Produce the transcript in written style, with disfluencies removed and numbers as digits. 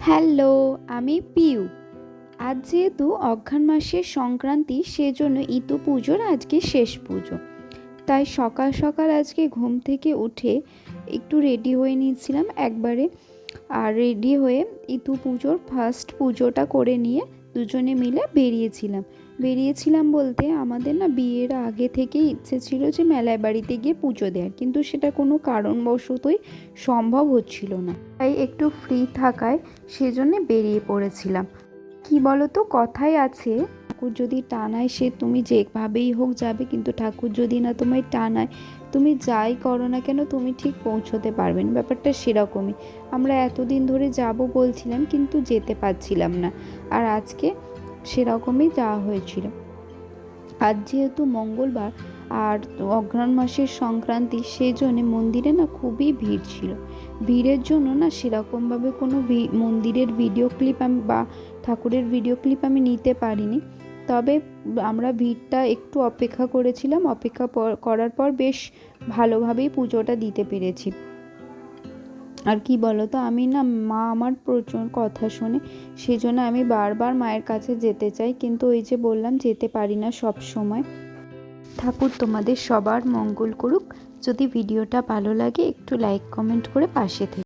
Hello, আমি পিউ। আজ যেহেতু অঘ্রাণ মাসের সংক্রান্তি, সেজন্য ইতু পুজোর আজকে শেষ পুজো। তাই সকাল সকাল আজকে ঘুম থেকে উঠে একটু রেডি হয়ে নিয়েছিলাম একবারে। আর রেডি হয়ে ইতু পুজোর ফার্স্ট পুজোটা করে নিয়ে দুজনে মিলে বেরিয়েছিলাম বলতে আমাদের না বিয়ের আগে থেকেই ইচ্ছে ছিল যে মেলায় বাড়িতে গিয়ে পুজো দেওয়ার, কিন্তু সেটা কোনো কারণবশতই সম্ভব হচ্ছিল না। তাই একটু ফ্রি থাকায় সেজন্যে বেরিয়ে পড়েছিলাম। কি বলো তো, কথায় আছে ঠাকুর যদি টানায় সে তুমি যেভাবেই হোক যাবে, কিন্তু ঠাকুর যদি না তোমায় টানায় তুমি যাই করো না কেন তুমি ঠিক পৌঁছতে পারবে না। ব্যাপারটা সেরকমই। আমরা এতদিন ধরে যাব বলছিলাম কিন্তু যেতে পারছিলাম না, আর আজকে সেরকমই যাওয়া হয়েছিল। আজ যেহেতু মঙ্গলবার আর অঘ্রাণ মাসের সংক্রান্তি, সেই জন্যে মন্দিরে না খুবই ভিড় ছিল। ভিড়ের জন্য না সেরকমভাবে কোনো মন্দিরের ভিডিও ক্লিপ আমি বা ঠাকুরের ভিডিও ক্লিপ আমি নিতে পারিনি। তবে আমরা ভিড়টা একটু অপেক্ষা করেছিলাম, করার পর বেশ ভালোভাবেই পুজোটা দিতে পেরেছি। আর কি বলো তো, আমি না মা আমার প্রচুর কথা শোনে, সেজন্য আমি বারবার মায়ের কাছে যেতে চাই, কিন্তু ওই যে বললাম যেতে পারি না সব সময়। ঠাকুর তোমাদের সবার মঙ্গল করুক। যদি ভিডিওটা ভালো লাগে একটু লাইক কমেন্ট করে পাশে থেকে